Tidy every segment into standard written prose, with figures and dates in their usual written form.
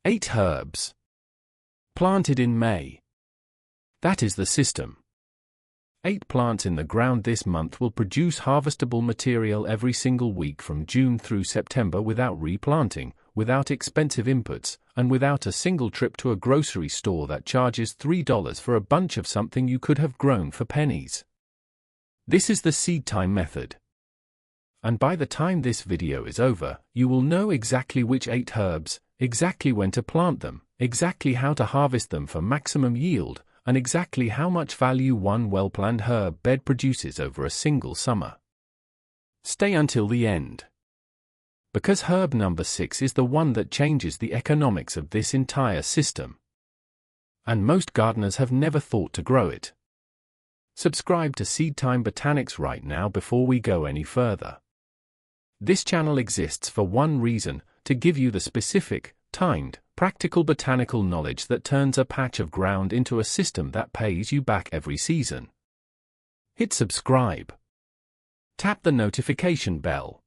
8 herbs. Planted in May. That is the system. 8 plants in the ground this month will produce harvestable material every single week from June through September without replanting, without expensive inputs, and without a single trip to a grocery store that charges $3 for a bunch of something you could have grown for pennies. This is the Seedtime method. And by the time this video is over, you will know exactly which 8 herbs, exactly when to plant them, exactly how to harvest them for maximum yield, and exactly how much value one well-planned herb bed produces over a single summer. Stay until the end. Because herb number 6 is the one that changes the economics of this entire system. And most gardeners have never thought to grow it. Subscribe to Seedtime Botanics right now before we go any further. This channel exists for one reason, to give you the specific, timed, practical botanical knowledge that turns a patch of ground into a system that pays you back every season. Hit subscribe. Tap the notification bell.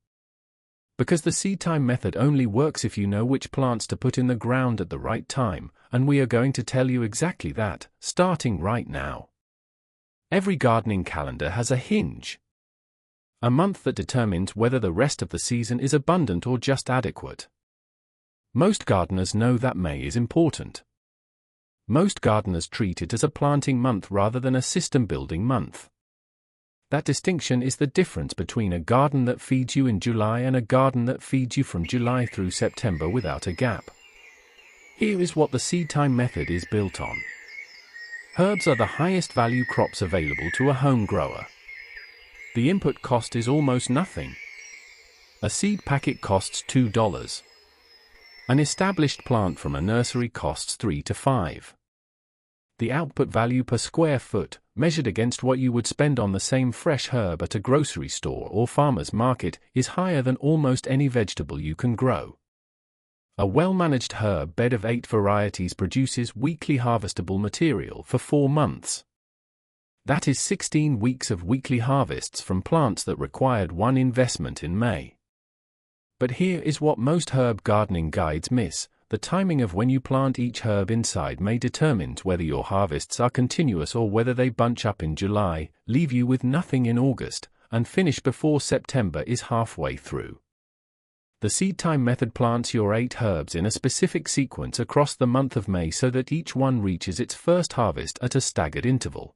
Because the Seedtime method only works if you know which plants to put in the ground at the right time, and we are going to tell you exactly that, starting right now. Every gardening calendar has a hinge. A month that determines whether the rest of the season is abundant or just adequate. Most gardeners know that May is important. Most gardeners treat it as a planting month rather than a system-building month. That distinction is the difference between a garden that feeds you in July and a garden that feeds you from July through September without a gap. Here is what the Seedtime method is built on. Herbs are the highest value crops available to a home grower. The input cost is almost nothing. A seed packet costs $2. An established plant from a nursery costs $3 to $5. The output value per square foot, measured against what you would spend on the same fresh herb at a grocery store or farmer's market, is higher than almost any vegetable you can grow. A well-managed herb bed of 8 varieties produces weekly harvestable material for 4 months. That is 16 weeks of weekly harvests from plants that required one investment in May. But here is what most herb gardening guides miss: the timing of when you plant each herb inside May determines whether your harvests are continuous or whether they bunch up in July, leave you with nothing in August, and finish before September is halfway through. The Seedtime method plants your 8 herbs in a specific sequence across the month of May so that each one reaches its first harvest at a staggered interval.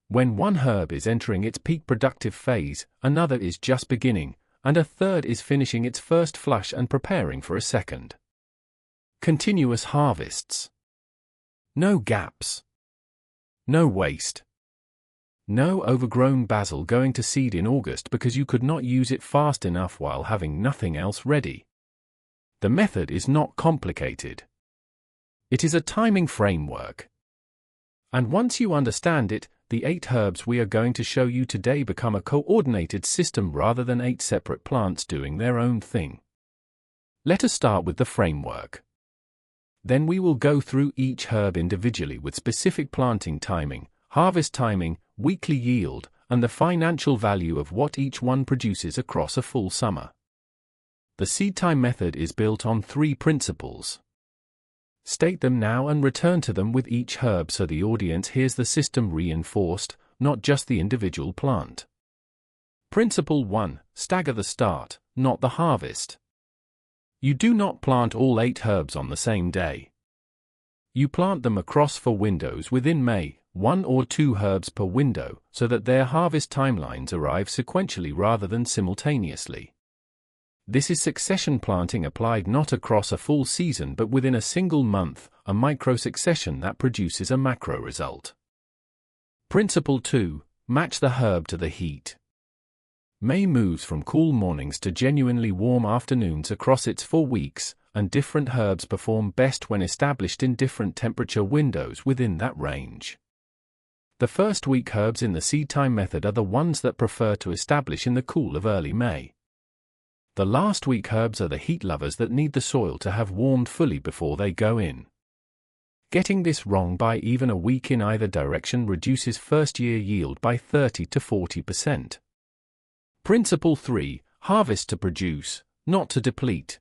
When one herb is entering its peak productive phase, another is just beginning, and a third is finishing its first flush and preparing for a second. Continuous harvests. No gaps. No waste. No overgrown basil going to seed in August because you could not use it fast enough while having nothing else ready. The method is not complicated. It is a timing framework. And once you understand it, the 8 herbs we are going to show you today become a coordinated system rather than 8 separate plants doing their own thing. Let us start with the framework. Then we will go through each herb individually with specific planting timing, harvest timing, weekly yield, and the financial value of what each one produces across a full summer. The Seedtime method is built on 3 principles. State them now and return to them with each herb so the audience hears the system reinforced, not just the individual plant. Principle 1. Stagger the start, not the harvest. You do not plant all 8 herbs on the same day. You plant them across 4 windows within May, 1 or 2 herbs per window, so that their harvest timelines arrive sequentially rather than simultaneously. This is succession planting applied not across a full season but within a single month, a micro-succession that produces a macro result. Principle 2. Match the herb to the heat. May moves from cool mornings to genuinely warm afternoons across its 4 weeks, and different herbs perform best when established in different temperature windows within that range. The first week herbs in the Seedtime method are the ones that prefer to establish in the cool of early May. The last week herbs are the heat lovers that need the soil to have warmed fully before they go in. Getting this wrong by even a week in either direction reduces first-year yield by 30 to 40%. Principle 3. Harvest to produce, not to deplete.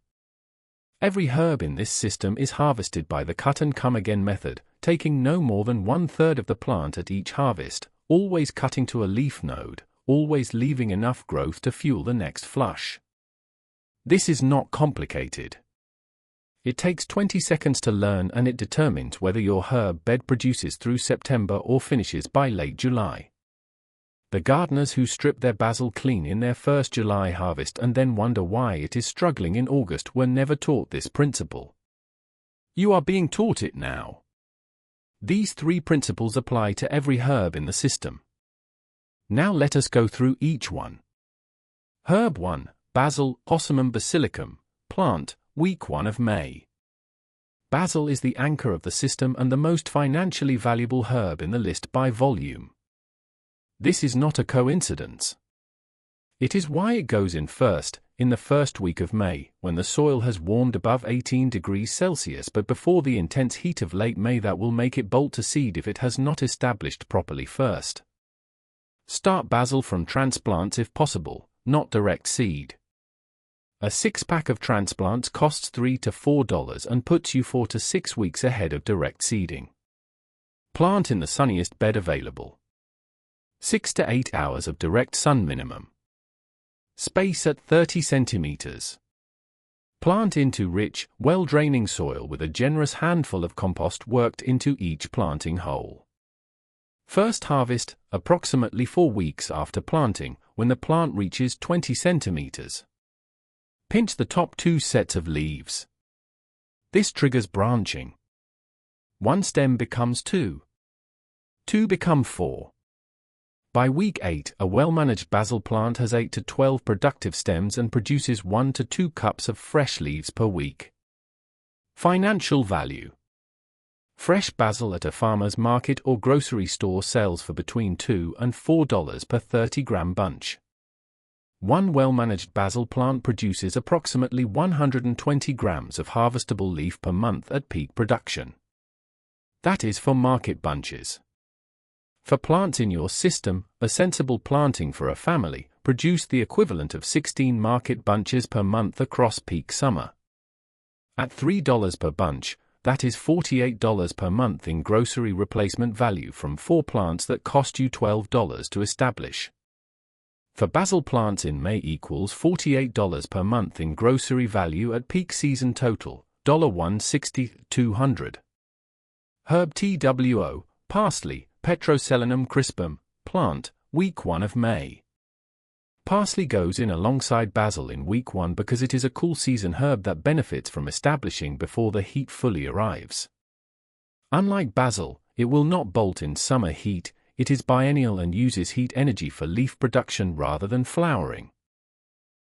Every herb in this system is harvested by the cut-and-come-again method, taking no more than 1/3 of the plant at each harvest, always cutting to a leaf node, always leaving enough growth to fuel the next flush. This is not complicated. It takes 20 seconds to learn, and it determines whether your herb bed produces through September or finishes by late July. The gardeners who strip their basil clean in their first July harvest and then wonder why it is struggling in August were never taught this principle. You are being taught it now. These 3 principles apply to every herb in the system. Now let us go through each one. Herb 1, Basil, Ocimum basilicum, plant, week 1 of May. Basil is the anchor of the system and the most financially valuable herb in the list by volume. This is not a coincidence. It is why it goes in first, in the first week of May, when the soil has warmed above 18 degrees Celsius, but before the intense heat of late May that will make it bolt to seed if it has not established properly first. Start basil from transplants if possible, not direct seed. A 6-pack of transplants costs $3 to $4 and puts you 4 to 6 weeks ahead of direct seeding. Plant in the sunniest bed available. 6 to 8 hours of direct sun minimum. Space at 30 centimeters. Plant into rich, well-draining soil with a generous handful of compost worked into each planting hole. First harvest, approximately 4 weeks after planting, when the plant reaches 20 centimeters. Pinch the top 2 sets of leaves. This triggers branching. 1 stem becomes 2. 2 become 4. By week 8, a well-managed basil plant has 8 to 12 productive stems and produces 1 to 2 cups of fresh leaves per week. Financial value. Fresh basil at a farmer's market or grocery store sells for between $2 and $4 per 30-gram bunch. 1 well-managed basil plant produces approximately 120 grams of harvestable leaf per month at peak production. That is for market bunches. For plants in your system, a sensible planting for a family produce the equivalent of 16 market bunches per month across peak summer. At $3 per bunch, that is $48 per month in grocery replacement value from 4 plants that cost you $12 to establish. For basil plants in May equals $48 per month in grocery value at peak season total, $160-$200. Herb TWO, parsley, Petroselinum crispum, plant, week 1 of May. Parsley goes in alongside basil in week 1 because it is a cool season herb that benefits from establishing before the heat fully arrives. Unlike basil, it will not bolt in summer heat. It is biennial and uses heat energy for leaf production rather than flowering.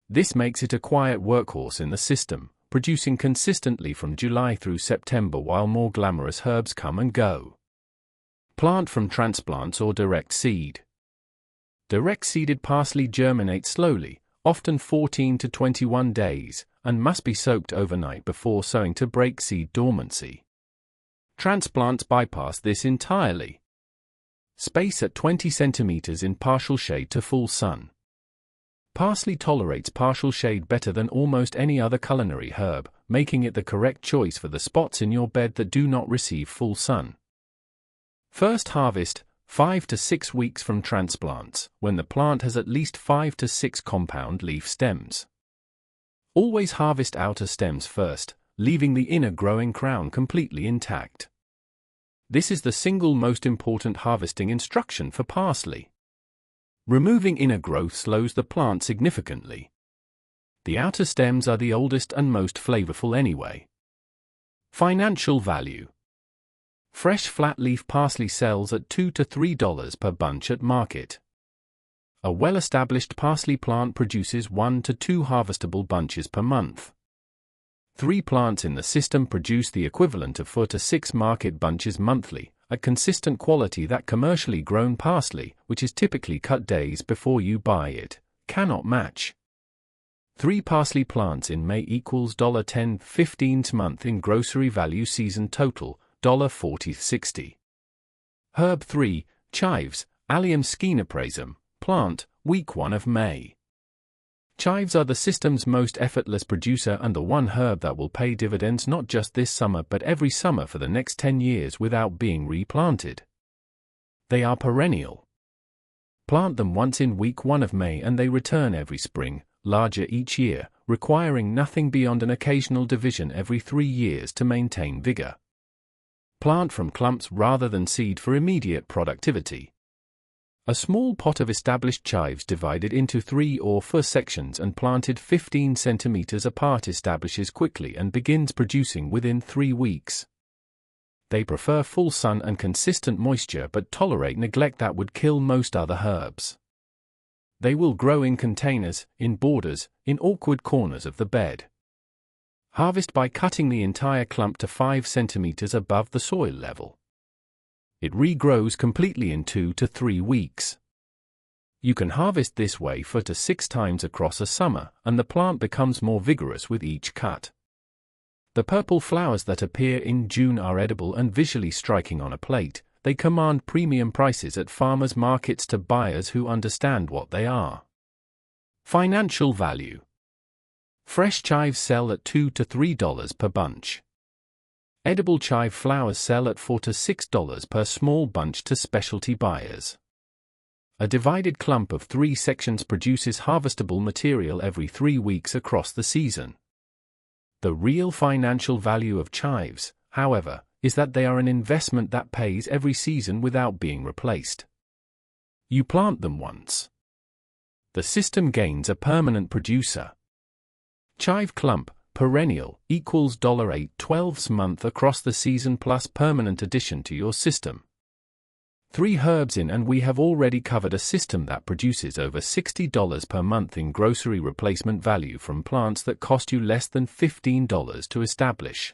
This makes it a quiet workhorse in the system, producing consistently from July through September while more glamorous herbs come and go. Plant from transplants or direct seed. Direct seeded parsley germinates slowly, often 14 to 21 days, and must be soaked overnight before sowing to break seed dormancy. Transplants bypass this entirely. Space at 20 centimeters in partial shade to full sun. Parsley tolerates partial shade better than almost any other culinary herb, making it the correct choice for the spots in your bed that do not receive full sun. First harvest, 5 to 6 weeks from transplants, when the plant has at least 5 to 6 compound leaf stems. Always harvest outer stems first, leaving the inner growing crown completely intact. This is the single most important harvesting instruction for parsley. Removing inner growth slows the plant significantly. The outer stems are the oldest and most flavorful anyway. Financial value. Fresh flat-leaf parsley sells at $2 to $3 per bunch at market. A well-established parsley plant produces 1 to 2 harvestable bunches per month. 3 plants in the system produce the equivalent of 4 to 6 market bunches monthly, a consistent quality that commercially grown parsley, which is typically cut days before you buy it, cannot match. 3 parsley plants in May equals $10-15 month in grocery value season total, $40-60. Herb 3, chives, Allium schenoprasum, plant, week 1 of May. Chives are the system's most effortless producer and the one herb that will pay dividends not just this summer but every summer for the next 10 years without being replanted. They are perennial. Plant them once in week 1 of May and they return every spring, larger each year, requiring nothing beyond an occasional division every 3 years to maintain vigor. Plant from clumps rather than seed for immediate productivity. A small pot of established chives divided into 3 or 4 sections and planted 15 centimeters apart establishes quickly and begins producing within 3 weeks. They prefer full sun and consistent moisture but tolerate neglect that would kill most other herbs. They will grow in containers, in borders, in awkward corners of the bed. Harvest by cutting the entire clump to 5 centimeters above the soil level. It regrows completely in 2 to 3 weeks. You can harvest this way 4 to 6 times across a summer, and the plant becomes more vigorous with each cut. The purple flowers that appear in June are edible and visually striking on a plate. They command premium prices at farmers' markets to buyers who understand what they are. Financial value. Fresh chives sell at $2 to $3 per bunch. Edible chive flowers sell at $4 to $6 per small bunch to specialty buyers. A divided clump of 3 sections produces harvestable material every 3 weeks across the season. The real financial value of chives, however, is that they are an investment that pays every season without being replaced. You plant them once. The system gains a permanent producer. Chive clump, perennial, equals $8.12 month across the season plus permanent addition to your system. 3 herbs in and we have already covered a system that produces over $60 per month in grocery replacement value from plants that cost you less than $15 to establish.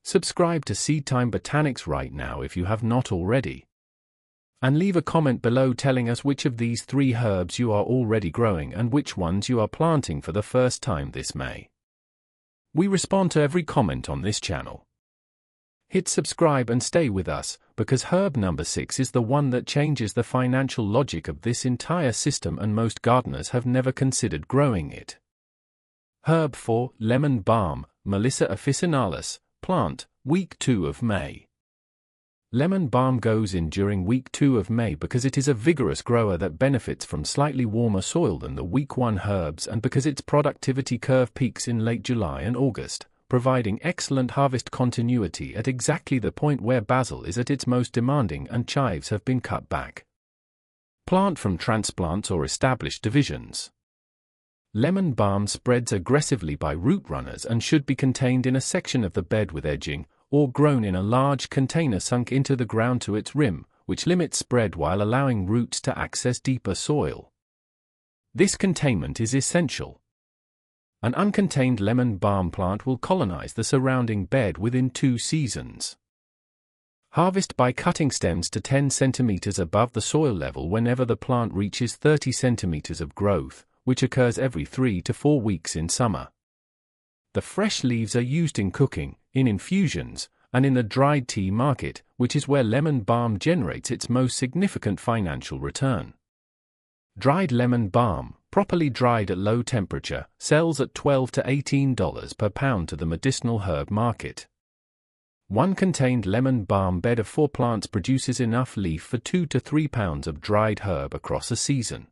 Subscribe to Seedtime Botanics right now if you have not already. And leave a comment below telling us which of these 3 herbs you are already growing and which ones you are planting for the first time this May. We respond to every comment on this channel. Hit subscribe and stay with us, because herb number 6 is the one that changes the financial logic of this entire system and most gardeners have never considered growing it. Herb 4, lemon balm, Melissa officinalis, plant, week 2 of May. Lemon balm goes in during week 2 of May because it is a vigorous grower that benefits from slightly warmer soil than the week 1 herbs and because its productivity curve peaks in late July and August, providing excellent harvest continuity at exactly the point where basil is at its most demanding and chives have been cut back. Plant from transplants or established divisions. Lemon balm spreads aggressively by root runners and should be contained in a section of the bed with edging, or grown in a large container sunk into the ground to its rim, which limits spread while allowing roots to access deeper soil. This containment is essential. An uncontained lemon balm plant will colonize the surrounding bed within 2 seasons. Harvest by cutting stems to 10 centimeters above the soil level whenever the plant reaches 30 centimeters of growth, which occurs every 3 to 4 weeks in summer. The fresh leaves are used in cooking, in infusions, and in the dried tea market, which is where lemon balm generates its most significant financial return. Dried lemon balm, properly dried at low temperature, sells at $12 to $18 per pound to the medicinal herb market. One contained lemon balm bed of 4 plants produces enough leaf for 2 to 3 pounds of dried herb across a season.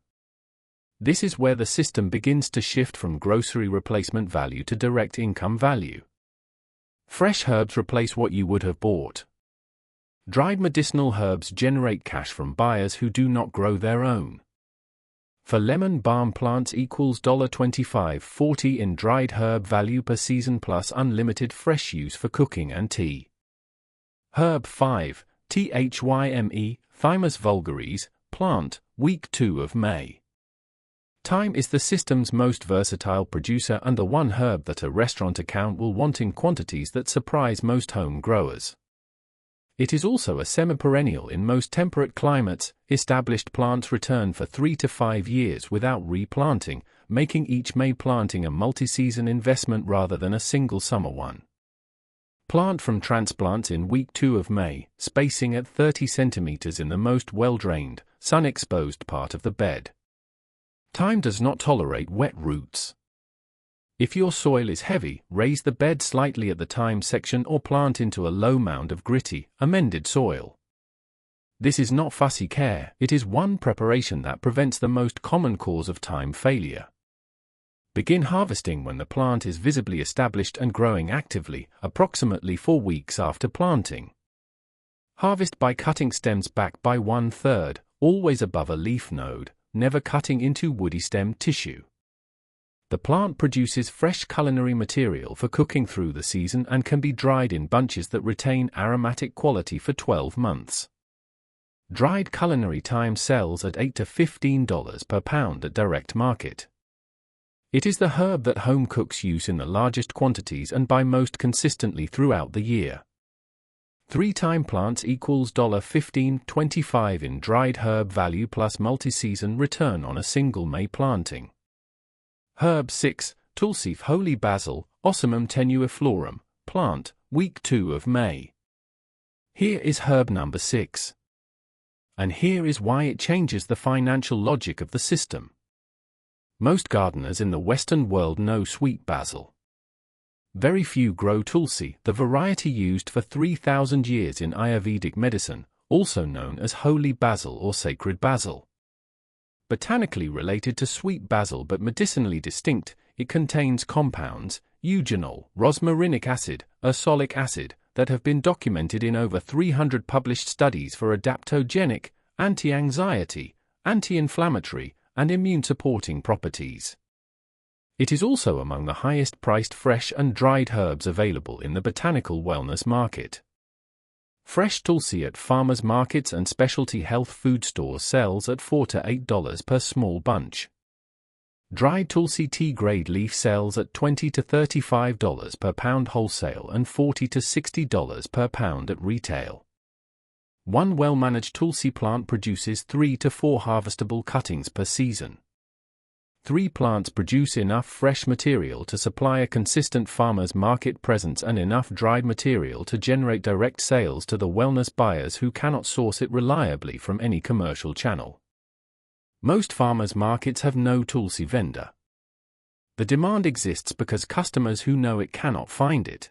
This is where the system begins to shift from grocery replacement value to direct income value. Fresh herbs replace what you would have bought. Dried medicinal herbs generate cash from buyers who do not grow their own. For lemon balm plants equals $25.40 in dried herb value per season plus unlimited fresh use for cooking and tea. Herb 5, Thyme, Thymus vulgaris, plant, week 2 of May. Thyme is the system's most versatile producer and the one herb that a restaurant account will want in quantities that surprise most home growers. It is also a semi-perennial in most temperate climates. Established plants return for 3 to 5 years without replanting, making each May planting a multi-season investment rather than a single summer one. Plant from transplants in week 2 of May, spacing at 30 centimeters in the most well-drained, sun-exposed part of the bed. Thyme does not tolerate wet roots. If your soil is heavy, raise the bed slightly at the thyme section or plant into a low mound of gritty, amended soil. This is not fussy care, it is one preparation that prevents the most common cause of thyme failure. Begin harvesting when the plant is visibly established and growing actively, approximately 4 weeks after planting. Harvest by cutting stems back by 1/3, always above a leaf node, never cutting into woody stem tissue. The plant produces fresh culinary material for cooking through the season and can be dried in bunches that retain aromatic quality for 12 months. Dried culinary thyme sells at $8 to $15 per pound at direct market. It is the herb that home cooks use in the largest quantities and buy most consistently throughout the year. 3 thyme plants equals $15.25 in dried herb value plus multi-season return on a single May planting. Herb 6, Tulsi Holy Basil, Ocimum tenuiflorum, plant, week 2 of May. Here is herb number 6. And here is why it changes the financial logic of the system. Most gardeners in the Western world know sweet basil. Very few grow Tulsi, the variety used for 3,000 years in Ayurvedic medicine, also known as holy basil or sacred basil. Botanically related to sweet basil but medicinally distinct, it contains compounds, eugenol, rosmarinic acid, ursolic acid, that have been documented in over 300 published studies for adaptogenic, anti-anxiety, anti-inflammatory, and immune-supporting properties. It is also among the highest-priced fresh and dried herbs available in the botanical wellness market. Fresh Tulsi at farmers' markets and specialty health food stores sells at $4 to $8 per small bunch. Dried Tulsi tea-grade leaf sells at $20 to $35 per pound wholesale and $40 to $60 per pound at retail. One well-managed Tulsi plant produces 3 to 4 harvestable cuttings per season. 3 plants produce enough fresh material to supply a consistent farmers' market presence and enough dried material to generate direct sales to the wellness buyers who cannot source it reliably from any commercial channel. Most farmers' markets have no Tulsi vendor. The demand exists because customers who know it cannot find it.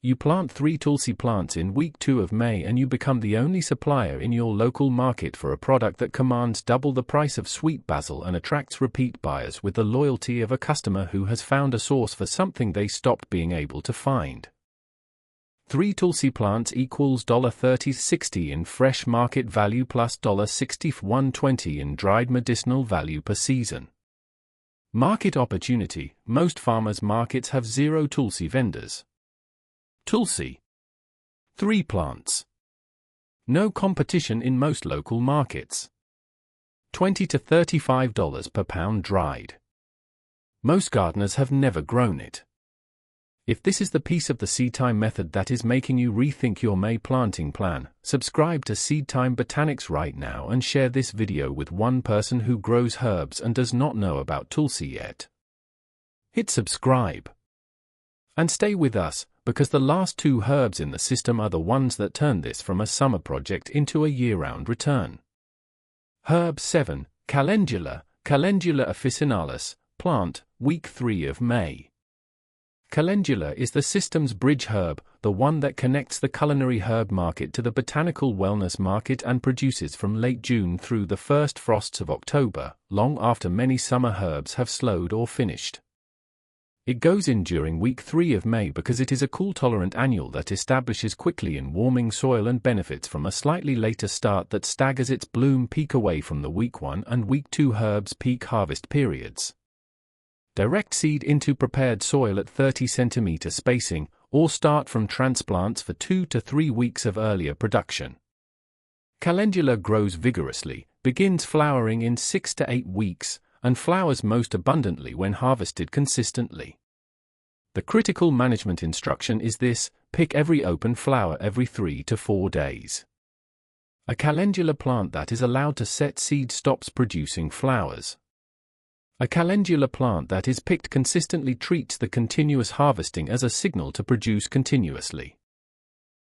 You plant 3 Tulsi plants in week 2 of May and you become the only supplier in your local market for a product that commands double the price of sweet basil and attracts repeat buyers with the loyalty of a customer who has found a source for something they stopped being able to find. 3 Tulsi plants equals $30.60 in fresh market value plus $61.20 in dried medicinal value per season. Market opportunity: most farmers' markets have 0 Tulsi vendors. Tulsi. 3 plants. No competition in most local markets. $20 to $35 per pound dried. Most gardeners have never grown it. If this is the piece of the Seedtime method that is making you rethink your May planting plan, subscribe to Seedtime Botanics right now and share this video with one person who grows herbs and does not know about Tulsi yet. Hit subscribe. And stay with us, because the last 2 herbs in the system are the ones that turn this from a summer project into a year-round return. Herb 7, Calendula, Calendula officinalis, plant, week 3 of May. Calendula is the system's bridge herb, the one that connects the culinary herb market to the botanical wellness market and produces from late June through the first frosts of October, long after many summer herbs have slowed or finished. It goes in during week 3 of May because it is a cool-tolerant annual that establishes quickly in warming soil and benefits from a slightly later start that staggers its bloom peak away from the week 1 and week 2 herbs' peak harvest periods. Direct seed into prepared soil at 30 cm spacing, or start from transplants for 2 to 3 weeks of earlier production. Calendula grows vigorously, begins flowering in 6 to 8 weeks, and flowers most abundantly when harvested consistently. The critical management instruction is this: pick every open flower every 3 to 4 days. A calendula plant that is allowed to set seed stops producing flowers. A calendula plant that is picked consistently treats the continuous harvesting as a signal to produce continuously.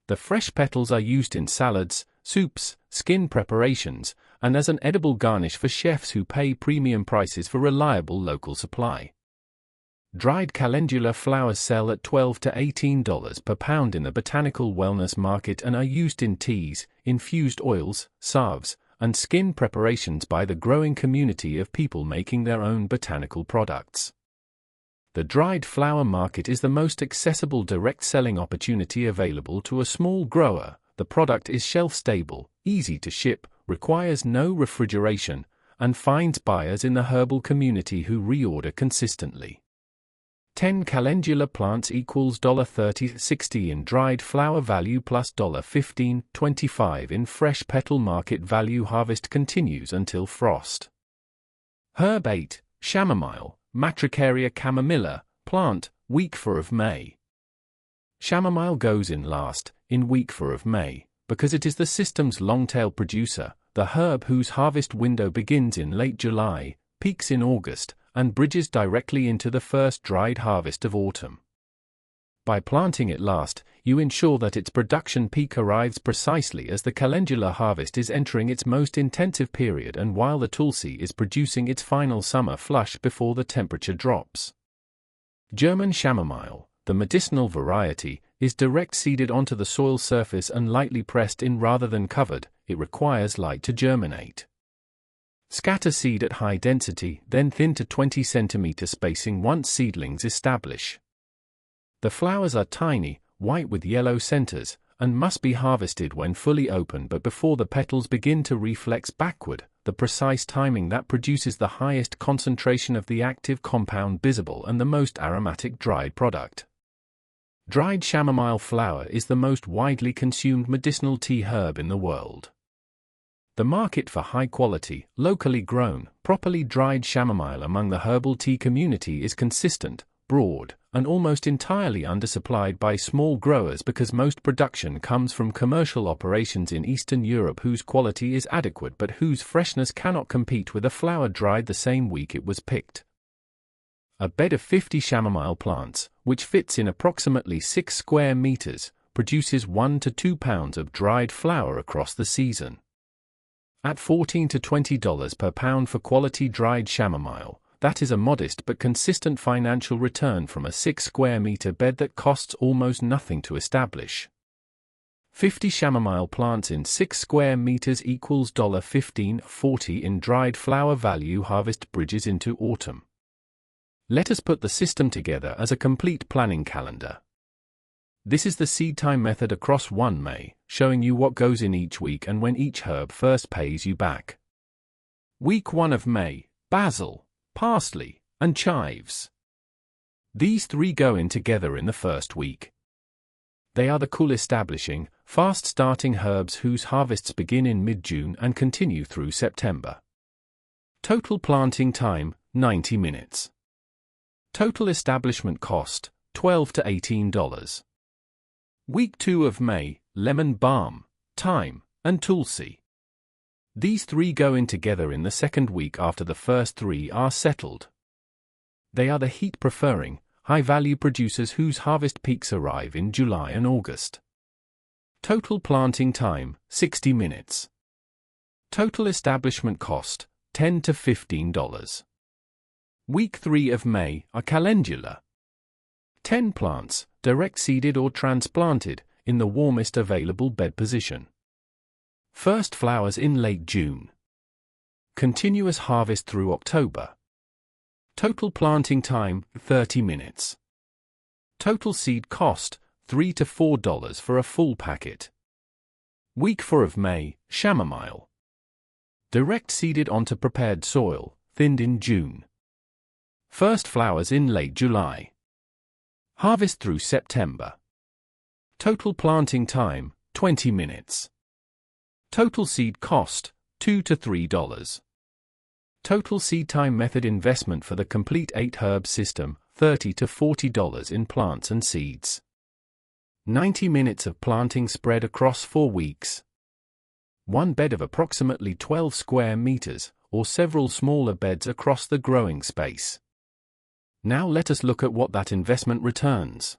The fresh petals are used in salads, soups, skin preparations, and as an edible garnish for chefs who pay premium prices for reliable local supply. Dried calendula flowers sell at $12 to $18 per pound in the botanical wellness market and are used in teas, infused oils, salves, and skin preparations by the growing community of people making their own botanical products. The dried flower market is the most accessible direct selling opportunity available to a small grower. The product is shelf-stable, easy to ship, requires no refrigeration, and finds buyers in the herbal community who reorder consistently. 10 calendula plants equals $30.60 in dried flower value plus $15.25 in fresh petal market value. Harvest continues until frost. Herb 8, chamomile, Matricaria chamomilla, plant, week 4 of May. Chamomile goes in last, in week 4 of May, because it is the system's long-tail producer, the herb whose harvest window begins in late July, peaks in August, and bridges directly into the first dried harvest of autumn. By planting it last, you ensure that its production peak arrives precisely as the calendula harvest is entering its most intensive period and while the tulsi is producing its final summer flush before the temperature drops. German chamomile, the medicinal variety, is direct seeded onto the soil surface and lightly pressed in rather than covered. It requires light to germinate. Scatter seed at high density, then thin to 20 cm spacing once seedlings establish. The flowers are tiny, white with yellow centers, and must be harvested when fully open but before the petals begin to reflex backward, the precise timing that produces the highest concentration of the active compound visible and the most aromatic dried product. Dried chamomile flower is the most widely consumed medicinal tea herb in the world. The market for high-quality, locally grown, properly dried chamomile among the herbal tea community is consistent, broad, and almost entirely undersupplied by small growers because most production comes from commercial operations in Eastern Europe whose quality is adequate but whose freshness cannot compete with a flower dried the same week it was picked. A bed of 50 chamomile plants, which fits in approximately 6 square meters, produces 1 to 2 pounds of dried flower across the season. At $14 to $20 per pound for quality dried chamomile, that is a modest but consistent financial return from a 6 square meter bed that costs almost nothing to establish. 50 chamomile plants in 6 square meters equals $15.40 in dried flower value. Harvest bridges into autumn. Let us put the system together as a complete planning calendar. This is the Seedtime method across 1 May, showing you what goes in each week and when each herb first pays you back. Week 1 of May, basil, parsley, and chives. These 3 go in together in the first week. They are the cool establishing, fast-starting herbs whose harvests begin in mid-June and continue through September. Total planting time, 90 minutes. Total establishment cost, $12 to $18. Week 2 of May, lemon balm, thyme, and tulsi. These 3 go in together in the second week after the first 3 are settled. They are the heat-preferring, high-value producers whose harvest peaks arrive in July and August. Total planting time, 60 minutes. Total establishment cost, $10 to $15. Week 3 of May are calendula. 10 plants, direct seeded or transplanted, in the warmest available bed position. First flowers in late June. Continuous harvest through October. Total planting time, 30 minutes. Total seed cost, $3 to $4 for a full packet. Week 4 of May, chamomile. Direct seeded onto prepared soil, thinned in June. First flowers in late July. Harvest through September. Total planting time, 20 minutes. Total seed cost, $2 to $3. Total Seedtime method investment for the complete 8-herb system, $30 to $40 in plants and seeds. 90 minutes of planting spread across 4 weeks. 1 bed of approximately 12 square meters, or several smaller beds across the growing space. Now let us look at what that investment returns.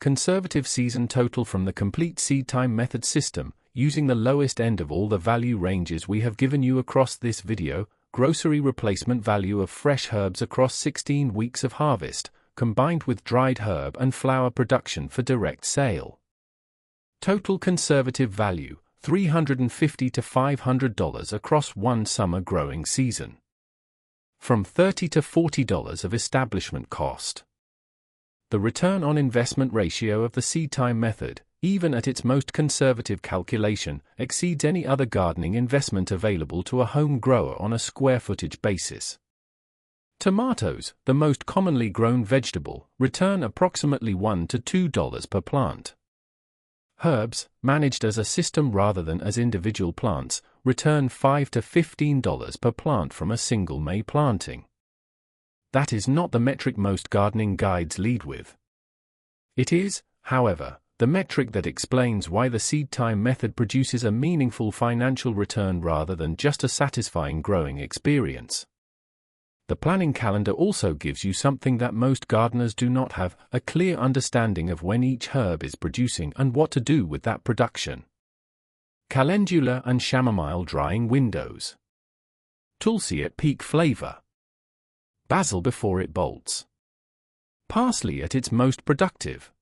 conservative season total from the complete Seedtime method system, using the lowest end of all the value ranges we have given you across this video, grocery replacement value of fresh herbs across 16 weeks of harvest, combined with dried herb and flower production for direct sale. Total conservative value, $350 to $500 across one summer growing season. From $30 to $40 of establishment cost. The return on investment ratio of the Seedtime method, even at its most conservative calculation, exceeds any other gardening investment available to a home grower on a square footage basis. Tomatoes, the most commonly grown vegetable, return approximately $1 to $2 per plant. Herbs, managed as a system rather than as individual plants, return $5 to $15 per plant from a single May planting. That is not the metric most gardening guides lead with. It is, however, the metric that explains why the Seedtime method produces a meaningful financial return rather than just a satisfying growing experience. The planning calendar also gives you something that most gardeners do not have, a clear understanding of when each herb is producing and what to do with that production. Calendula and chamomile drying windows. Tulsi at peak flavor. Basil before it bolts. Parsley at its most productive.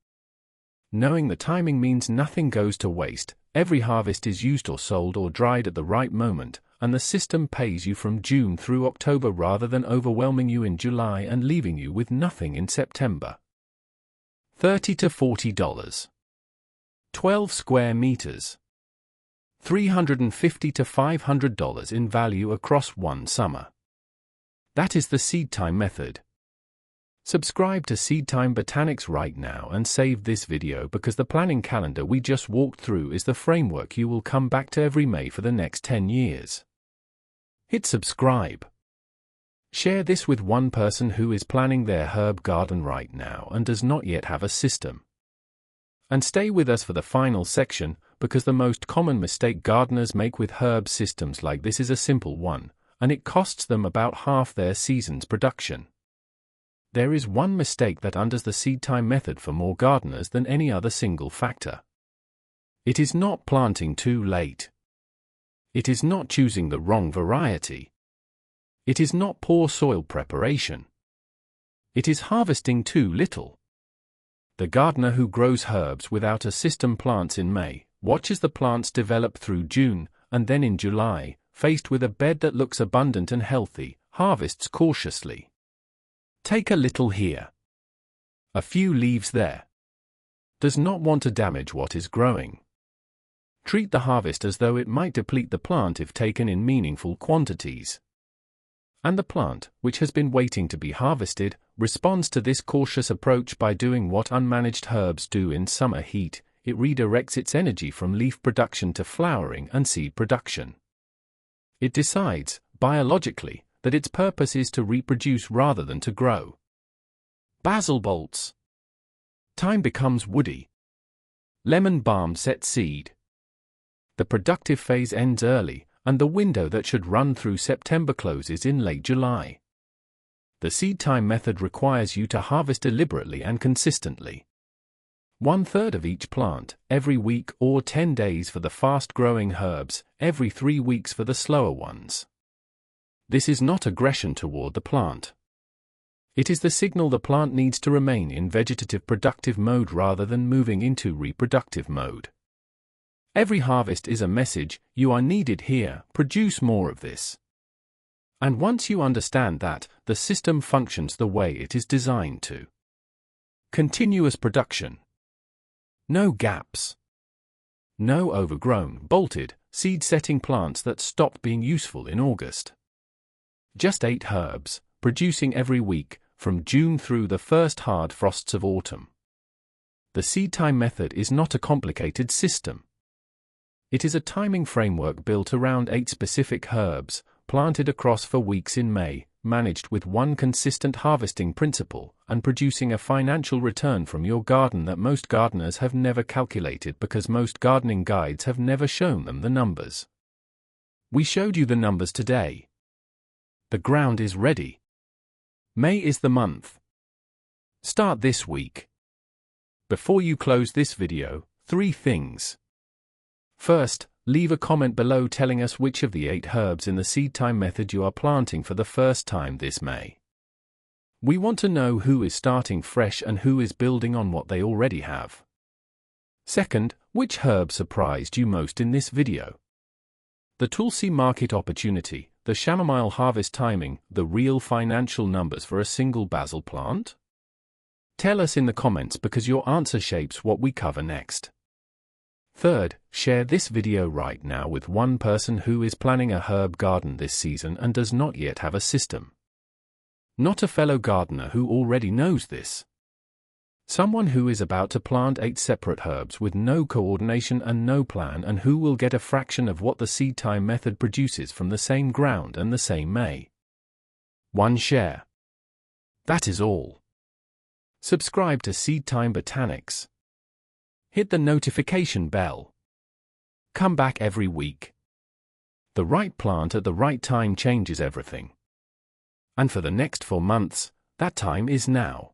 Knowing the timing means nothing goes to waste, every harvest is used or sold or dried at the right moment, and the system pays you from June through October rather than overwhelming you in July and leaving you with nothing in September. $30 to $40. 12 square meters. $350 to $500 in value across one summer. That is the Seedtime method. Subscribe to Seedtime Botanics right now and save this video because the planning calendar we just walked through is the framework you will come back to every May for the next 10 years. Hit subscribe. Share this with one person who is planning their herb garden right now and does not yet have a system. And stay with us for the final section, because the most common mistake gardeners make with herb systems like this is a simple one, and it costs them about half their season's production. There is one mistake that undoes the Seedtime method for more gardeners than any other single factor. It is not planting too late. It is not choosing the wrong variety. It is not poor soil preparation. It is harvesting too little. The gardener who grows herbs without a system plants in May, watches the plants develop through June, and then in July, faced with a bed that looks abundant and healthy, harvests cautiously. Take a little here. A few leaves there. Does not want to damage what is growing. Treat the harvest as though it might deplete the plant if taken in meaningful quantities. And the plant, which has been waiting to be harvested, responds to this cautious approach by doing what unmanaged herbs do in summer heat: it redirects its energy from leaf production to flowering and seed production. It decides, biologically, that its purpose is to reproduce rather than to grow. Basil bolts. Thyme becomes woody. Lemon balm sets seed. The productive phase ends early, and the window that should run through September closes in late July. The Seedtime method requires you to harvest deliberately and consistently. 1/3 of each plant, every week or 10 days for the fast-growing herbs, every 3 weeks for the slower ones. This is not aggression toward the plant. It is the signal the plant needs to remain in vegetative productive mode rather than moving into reproductive mode. Every harvest is a message: you are needed here, produce more of this. And once you understand that, the system functions the way it is designed to. Continuous production. No gaps. No overgrown, bolted, seed-setting plants that stopped being useful in August. Just 8 herbs, producing every week, from June through the first hard frosts of autumn. The Seedtime method is not a complicated system. It is a timing framework built around 8 specific herbs, planted across 4 weeks in May, managed with one consistent harvesting principle, and producing a financial return from your garden that most gardeners have never calculated because most gardening guides have never shown them the numbers. We showed you the numbers today. The ground is ready. May is the month. Start this week. Before you close this video, 3 things. First, leave a comment below telling us which of the 8 herbs in the Seedtime method you are planting for the first time this May. We want to know who is starting fresh and who is building on what they already have. Second, which herb surprised you most in this video? The Tulsi market opportunity, the chamomile harvest timing, the real financial numbers for a single basil plant? Tell us in the comments because your answer shapes what we cover next. Third, share this video right now with one person who is planning a herb garden this season and does not yet have a system. Not a fellow gardener who already knows this. Someone who is about to plant 8 separate herbs with no coordination and no plan and who will get a fraction of what the Seedtime method produces from the same ground and the same May. 1 share. That is all. Subscribe to Seedtime Botanics. Hit the notification bell. Come back every week. The right plant at the right time changes everything. And for the next 4 months, that time is now.